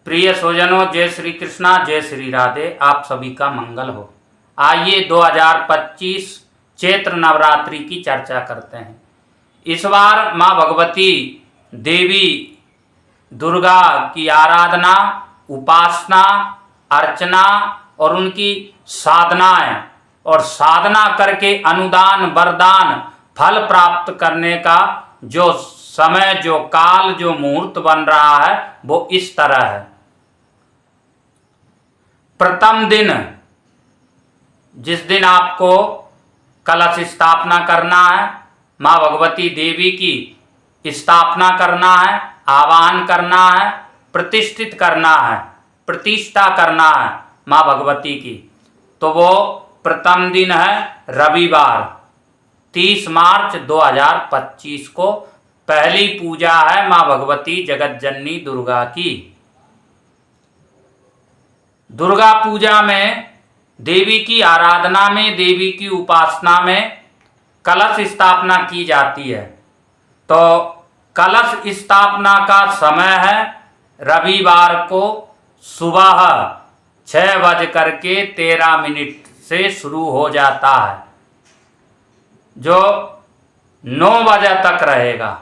प्रिय स्वजनों, जय श्री कृष्णा, जय श्री राधे। आप सभी का मंगल हो। आइए 2025 चैत्र नवरात्रि की चर्चा करते हैं। इस बार माँ भगवती देवी दुर्गा की आराधना, उपासना, अर्चना और उनकी साधनाएं और साधना करके अनुदान, वरदान, फल प्राप्त करने का जो समय, जो काल, जो मुहूर्त बन रहा है वो इस तरह है। प्रथम दिन, जिस दिन आपको कलश स्थापना करना है, माँ भगवती देवी की स्थापना करना है, आवाहन करना है, प्रतिष्ठित करना है, प्रतिष्ठा करना है माँ भगवती की, तो वो प्रथम दिन है रविवार 30 मार्च 2025 को पहली पूजा है माँ भगवती जगत जननी दुर्गा की। दुर्गा पूजा में, देवी की आराधना में, देवी की उपासना में कलश स्थापना की जाती है। तो कलश स्थापना का समय है रविवार को सुबह 6:13 से शुरू हो जाता है, जो 9 बजे तक रहेगा।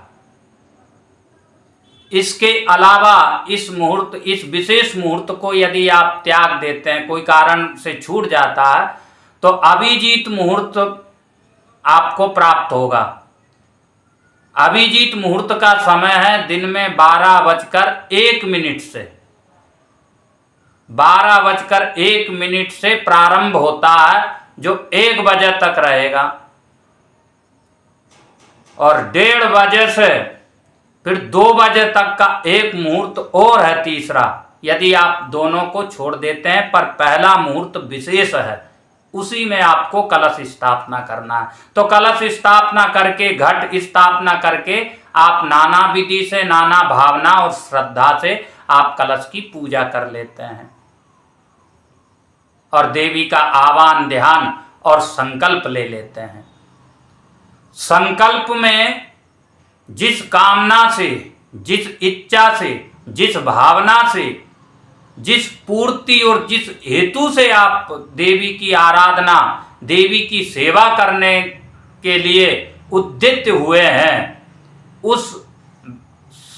इसके अलावा इस मुहूर्त, इस विशेष मुहूर्त को यदि आप त्याग देते हैं, कोई कारण से छूट जाता है, तो अभिजीत मुहूर्त आपको प्राप्त होगा। अभिजीत मुहूर्त का समय है दिन में 12:01 से 12:01 से प्रारंभ होता है, जो 1 बजे तक रहेगा, और 1:30 बजे से फिर 2 बजे तक का एक मुहूर्त और है तीसरा, यदि आप दोनों को छोड़ देते हैं, पर पहला मुहूर्त विशेष है, उसी में आपको कलश स्थापना करना है। तो कलश स्थापना करके, घट स्थापना करके आप नाना विधि से, नाना भावना और श्रद्धा से आप कलश की पूजा कर लेते हैं और देवी का आवाहन, ध्यान और संकल्प ले लेते हैं। संकल्प में जिस कामना से, जिस इच्छा से, जिस भावना से, जिस पूर्ति और जिस हेतु से आप देवी की आराधना, देवी की सेवा करने के लिए उद्यत हुए हैं, उस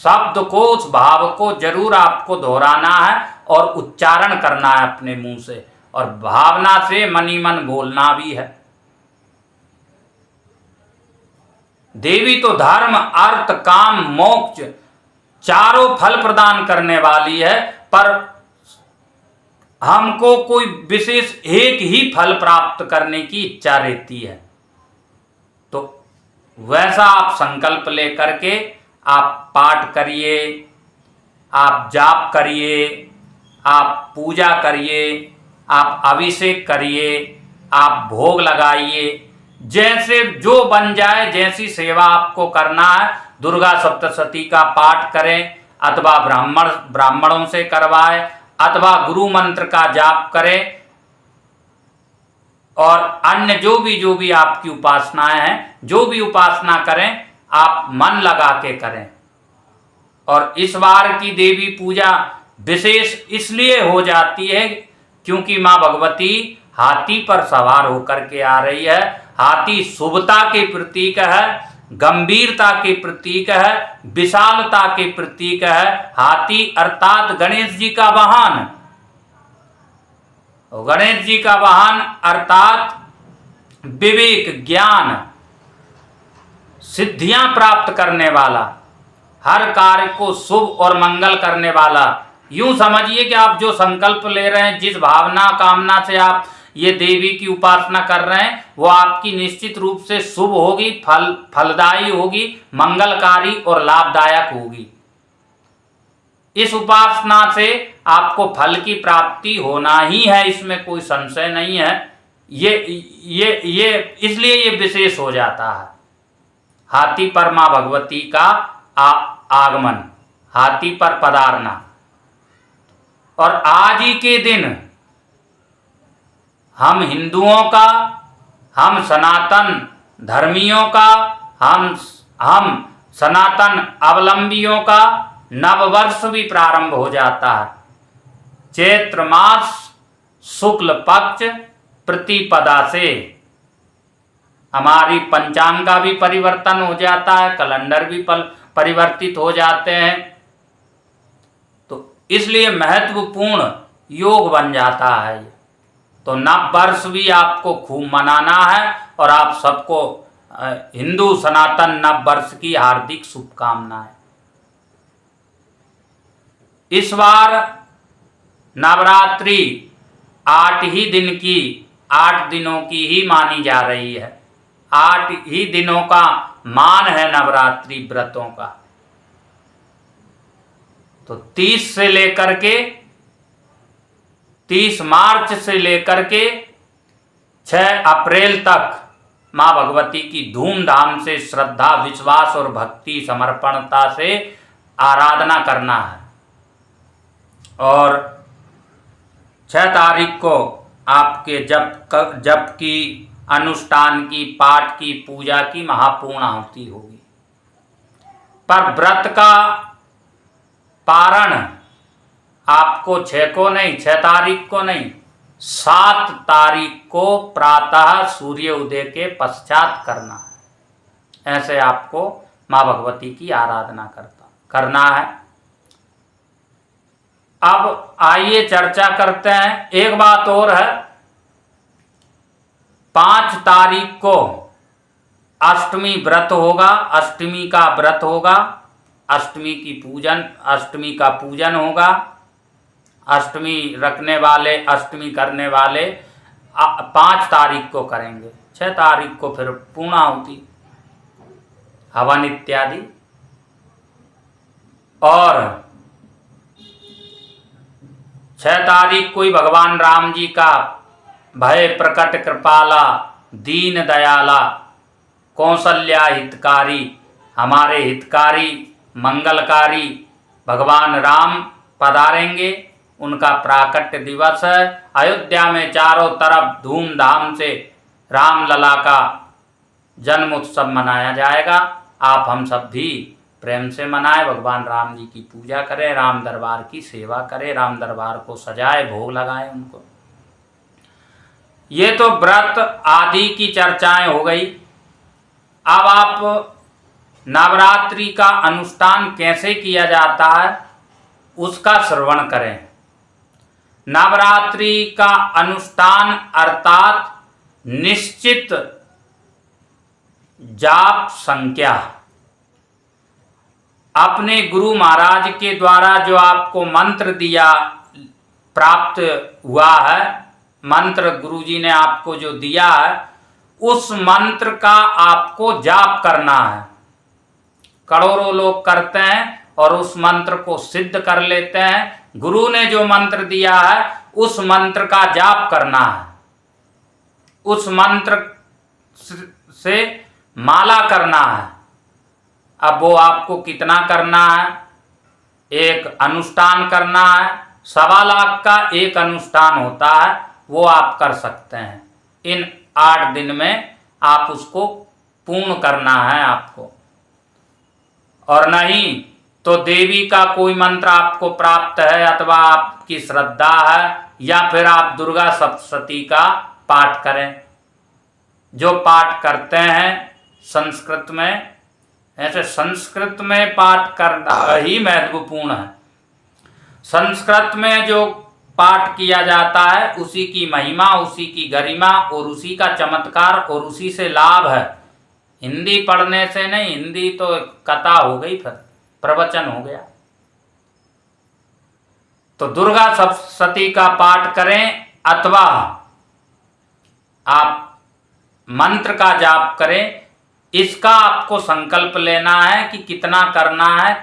शब्द को, उस भाव को जरूर आपको दोहराना है और उच्चारण करना है अपने मुंह से, और भावना से मनी मन बोलना भी है। देवी तो धर्म, अर्थ, काम, मोक्ष चारों फल प्रदान करने वाली है, पर हमको कोई विशेष एक ही फल प्राप्त करने की इच्छा रहती है। तो वैसा आप संकल्प लेकर के आप पाठ करिए, आप जाप करिए, आप पूजा करिए, आप अभिषेक करिए, आप भोग लगाइए, जैसे जो बन जाए, जैसी सेवा आपको करना है। दुर्गा सप्तशती का पाठ करें, अथवा ब्राह्मणों से करवाए, अथवा गुरु मंत्र का जाप करें, और अन्य जो भी आपकी उपासनाएं हैं, जो भी उपासना करें, आप मन लगा के करें। और इस बार की देवी पूजा विशेष इसलिए हो जाती है क्योंकि माँ भगवती हाथी पर सवार होकर के आ रही है। हाथी शुभता के प्रतीक है, गंभीरता के प्रतीक है, विशालता के प्रतीक है। हाथी अर्थात गणेश जी का वाहन, गणेश जी का वाहन अर्थात विवेक, ज्ञान, सिद्धियां प्राप्त करने वाला, हर कार्य को शुभ और मंगल करने वाला। यूं समझिए कि आप जो संकल्प ले रहे हैं, जिस भावना, कामना से आप ये देवी की उपासना कर रहे हैं, वो आपकी निश्चित रूप से शुभ होगी, फलदायी होगी, मंगलकारी और लाभदायक होगी। इस उपासना से आपको फल की प्राप्ति होना ही है, इसमें कोई संशय नहीं है। ये इसलिए ये विशेष हो जाता है। हाथी पर माँ भगवती का आगमन, हाथी पर पधारना। और आज ही के दिन हम हिंदुओं का, हम सनातन धर्मियों का, हम सनातन अवलंबियों का नववर्ष भी प्रारंभ हो जाता है। चैत्र मास शुक्ल पक्ष प्रतिपदा से हमारी पंचांग का भी परिवर्तन हो जाता है, कैलेंडर भी परिवर्तित हो जाते हैं। तो इसलिए महत्वपूर्ण योग बन जाता है। तो नव वर्ष भी आपको खूब मनाना है और आप सबको हिंदू सनातन नव वर्ष की हार्दिक शुभकामनाएं। इस बार नवरात्रि 8 दिनों की ही मानी जा रही है। 8 ही दिनों का मान है नवरात्रि व्रतों का। तो 30 मार्च से लेकर के 6 अप्रैल तक माँ भगवती की धूमधाम से श्रद्धा, विश्वास और भक्ति समर्पणता से आराधना करना है। और 6 तारीख को आपके जप की, अनुष्ठान की, पाठ की, पूजा की महापूर्णाहुति होगी। पर व्रत का पारण आपको 6 तारीख को नहीं, 7 तारीख को प्रातः सूर्य उदय के पश्चात करना है। ऐसे आपको माँ भगवती की आराधना करना है। अब आइए चर्चा करते हैं। एक बात और है, 5 तारीख को अष्टमी व्रत होगा, अष्टमी का व्रत होगा, अष्टमी का पूजन होगा। अष्टमी रखने वाले, अष्टमी करने वाले 5 तारीख को करेंगे। 6 तारीख को फिर पूर्णाहुति, हवन इत्यादि। और 6 तारीख को ही भगवान राम जी का भय प्रकट कृपाला, दीन दयाला, कौशल्या हितकारी, हमारे हितकारी, मंगलकारी भगवान राम पधारेंगे। उनका प्राकट्य दिवस है। अयोध्या में चारों तरफ धूमधाम से रामलला का जन्म उत्सव मनाया जाएगा। आप हम सब भी प्रेम से मनाएं, भगवान राम जी की पूजा करें, राम दरबार की सेवा करें, राम दरबार को सजाए, भोग लगाएं उनको। ये तो व्रत आदि की चर्चाएं हो गई। अब आप नवरात्रि का अनुष्ठान कैसे किया जाता है उसका श्रवण करें। नवरात्रि का अनुष्ठान अर्थात निश्चित जाप संख्या, अपने गुरु महाराज के द्वारा जो आपको मंत्र दिया प्राप्त हुआ है, मंत्र गुरुजी ने आपको जो दिया है, उस मंत्र का आपको जाप करना है। करोड़ों लोग करते हैं और उस मंत्र को सिद्ध कर लेते हैं। गुरु ने जो मंत्र दिया है उस मंत्र का जाप करना है। उस मंत्र से माला करना है। अब वो आपको कितना करना है, एक अनुष्ठान करना है, 1.25 लाख का एक अनुष्ठान होता है, वो आप कर सकते हैं। इन 8 दिन में आप उसको पूर्ण करना है आपको। और नहीं तो देवी का कोई मंत्र आपको प्राप्त है अथवा आपकी श्रद्धा है, या फिर आप दुर्गा सप्तशती का पाठ करें। जो पाठ करते हैं संस्कृत में, ऐसे संस्कृत में पाठ करना ही महत्वपूर्ण है। संस्कृत में जो पाठ किया जाता है उसी की महिमा, उसी की गरिमा और उसी का चमत्कार और उसी से लाभ है। हिंदी पढ़ने से नहीं, हिंदी तो कथा हो गई, फिर प्रवचन हो गया। तो दुर्गा सप्तशती का पाठ करें अथवा आप मंत्र का जाप करें। इसका आपको संकल्प लेना है कि कितना करना है,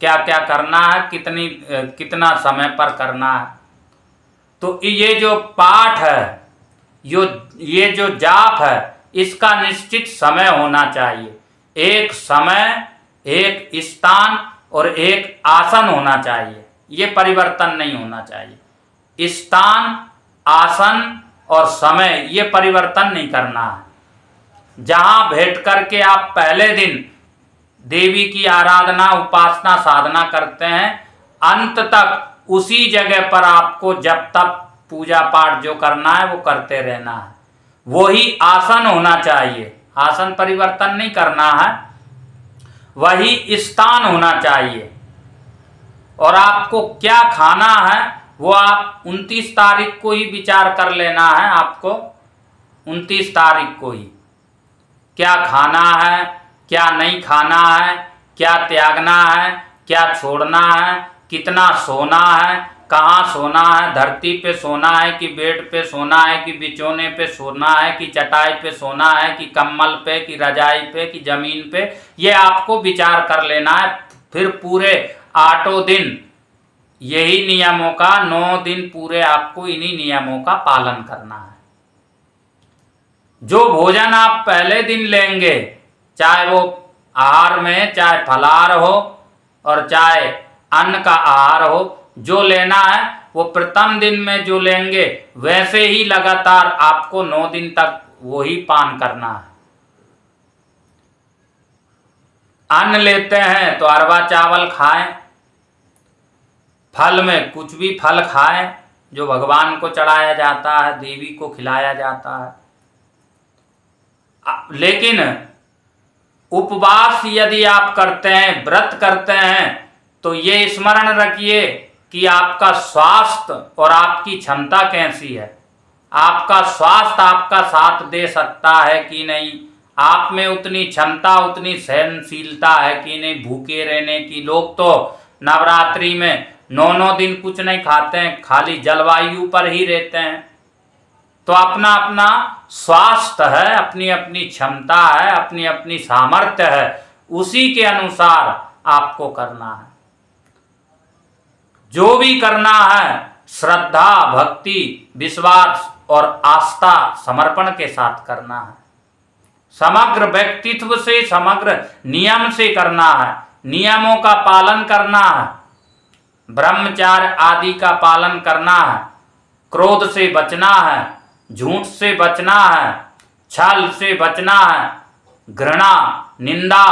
क्या क्या करना है, कितना समय पर करना है। तो ये जो पाठ है, ये जो जाप है, इसका निश्चित समय होना चाहिए। एक समय, एक स्थान और एक आसन होना चाहिए। ये परिवर्तन नहीं होना चाहिए। स्थान, आसन और समय ये परिवर्तन नहीं करना है। जहाँ बैठ करके आप पहले दिन देवी की आराधना, उपासना, साधना करते हैं, अंत तक उसी जगह पर आपको जब तक पूजा पाठ जो करना है वो करते रहना है। वही आसन होना चाहिए, आसन परिवर्तन नहीं करना है, वही स्थान होना चाहिए। और आपको क्या खाना है वो आप 29 तारीख को ही विचार कर लेना है। आपको 29 तारीख को ही क्या खाना है, क्या नहीं खाना है, क्या त्यागना है, क्या छोड़ना है, कितना सोना है, कहाँ सोना है, धरती पे सोना है कि बेड पे सोना है कि बिछौने पे सोना है कि चटाई पे सोना है कि कम्बल पे कि रजाई पे कि जमीन पे, ये आपको विचार कर लेना है। फिर पूरे 8 दिन यही नियमों का, 9 दिन पूरे आपको इन्हीं नियमों का पालन करना है। जो भोजन आप पहले दिन लेंगे, चाहे वो आहार में चाहे फलाहार हो और चाहे अन्न का आहार हो, जो लेना है वो प्रथम दिन में जो लेंगे वैसे ही लगातार आपको 9 दिन तक वही पान करना है। अन्न लेते हैं तो अरवा चावल खाएं, फल में कुछ भी फल खाएं जो भगवान को चढ़ाया जाता है, देवी को खिलाया जाता है। लेकिन उपवास यदि आप करते हैं, व्रत करते हैं, तो ये स्मरण रखिए कि आपका स्वास्थ्य और आपकी क्षमता कैसी है। आपका स्वास्थ्य आपका साथ दे सकता है कि नहीं, आप में उतनी क्षमता उतनी सहनशीलता है कि नहीं भूखे रहने की। लोग तो नवरात्रि में 9 दिन कुछ नहीं खाते हैं, खाली जलवायु पर ही रहते हैं। तो अपना अपना स्वास्थ्य है, अपनी अपनी क्षमता है, अपनी अपनी सामर्थ्य है, उसी के अनुसार आपको करना है। जो भी करना है श्रद्धा, भक्ति, विश्वास और आस्था समर्पण के साथ करना है। समग्र व्यक्तित्व से, समग्र नियम से करना है, नियमों का पालन करना है, ब्रह्मचार्य आदि का पालन करना है, क्रोध से बचना है, झूठ से बचना है, छल से बचना है, घृणा, निंदा,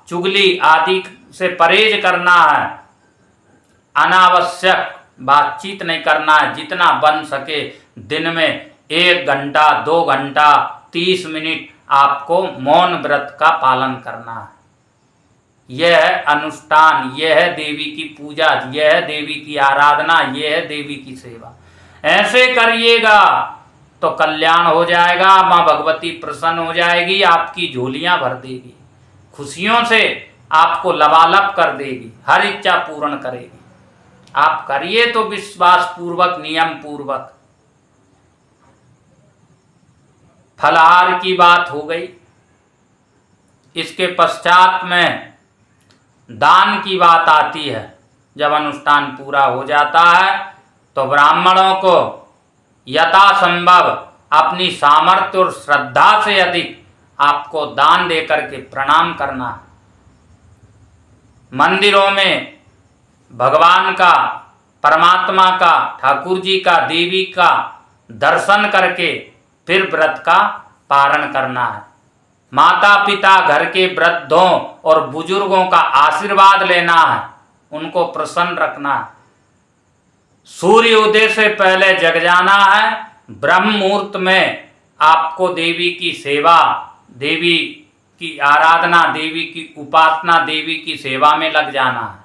चुगली आदि से परहेज करना है, अनावश्यक बातचीत नहीं करना है। जितना बन सके दिन में 1 घंटा 2 घंटा 30 मिनट आपको मौन व्रत का पालन करना है। यह है अनुष्ठान, यह है देवी की पूजा, यह है देवी की आराधना, यह है देवी की सेवा। ऐसे करिएगा तो कल्याण हो जाएगा, माँ भगवती प्रसन्न हो जाएगी, आपकी झोलियां भर देगी, खुशियों से आपको लबालब कर देगी, हर इच्छा पूर्ण करेगी। आप करिए तो विश्वास पूर्वक, नियम पूर्वक। फलाहार की बात हो गई, इसके पश्चात में दान की बात आती है। जब अनुष्ठान पूरा हो जाता है तो ब्राह्मणों को यथासंभव अपनी सामर्थ्य और श्रद्धा से अधिक आपको दान देकर के प्रणाम करना है। मंदिरों में भगवान का, परमात्मा का, ठाकुर जी का, देवी का दर्शन करके फिर व्रत का पारण करना है। माता पिता, घर के वृद्धों और बुजुर्गों का आशीर्वाद लेना है, उनको प्रसन्न रखना है। सूर्य उदय से पहले जग जाना है, ब्रह्म मुहूर्त में आपको देवी की सेवा, देवी की आराधना, देवी की उपासना, देवी की सेवा में लग जाना है।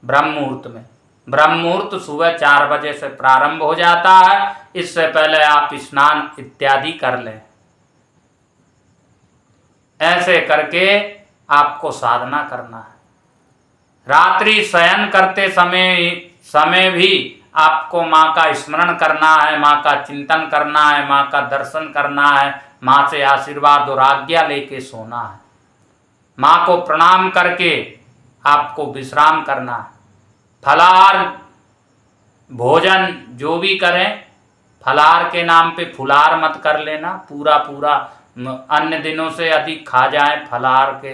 ब्रह्म मुहूर्त में, ब्रह्म मुहूर्त सुबह 4 बजे से प्रारंभ हो जाता है। इससे पहले आप स्नान इत्यादि कर लें। ऐसे करके आपको साधना करना है। रात्रि शयन करते समय भी आपको माँ का स्मरण करना है, माँ का चिंतन करना है, माँ का दर्शन करना है, माँ से आशीर्वाद और आज्ञा लेके सोना है। माँ को प्रणाम करके आपको विश्राम करना है। फलाहार भोजन जो भी करें, फलाहार के नाम पे फुलाहार मत कर लेना। पूरा अन्य दिनों से अधिक खा जाएं फलाहार के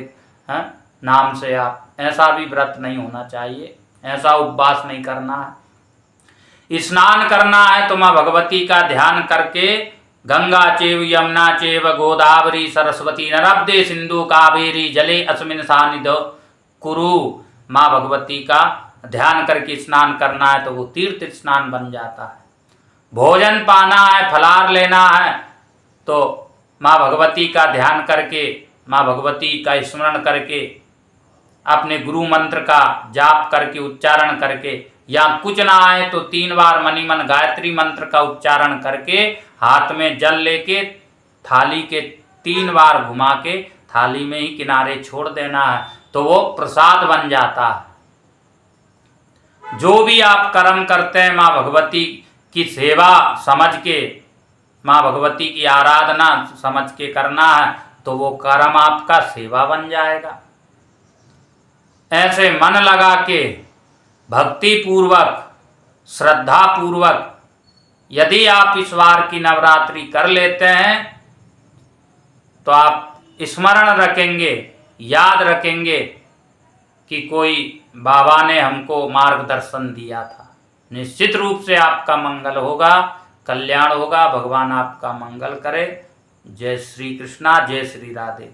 नाम से आप, ऐसा भी व्रत नहीं होना चाहिए, ऐसा उपवास नहीं करना है। स्नान करना है तो माँ भगवती का ध्यान करके गंगा चेव यमुना चेव गोदावरी सरस्वती नर्मदे सिंधु कावेरी जले अस्मिन् सन्निधौ कुरु, माँ भगवती का ध्यान करके स्नान करना है तो वो तीर्थ स्नान बन जाता है। भोजन पाना है, फलाहार लेना है तो माँ भगवती का ध्यान करके, माँ भगवती का स्मरण करके, अपने गुरु मंत्र का जाप करके, उच्चारण करके, या कुछ ना आए तो 3 बार मनी मन गायत्री मंत्र का उच्चारण करके हाथ में जल लेके थाली के 3 बार घुमा के थाली में ही किनारे छोड़ देना है तो वो प्रसाद बन जाता है। जो भी आप कर्म करते हैं माँ भगवती की सेवा समझ के, माँ भगवती की आराधना समझ के करना है तो वो कर्म आपका सेवा बन जाएगा। ऐसे मन लगा के भक्ति पूर्वक, श्रद्धा पूर्वक यदि आप इस बार की नवरात्रि कर लेते हैं तो आप स्मरण रखेंगे, याद रखेंगे कि कोई बाबा ने हमको मार्गदर्शन दिया था। निश्चित रूप से आपका मंगल होगा, कल्याण होगा। भगवान आपका मंगल करे। जय श्री कृष्णा, जय श्री राधे।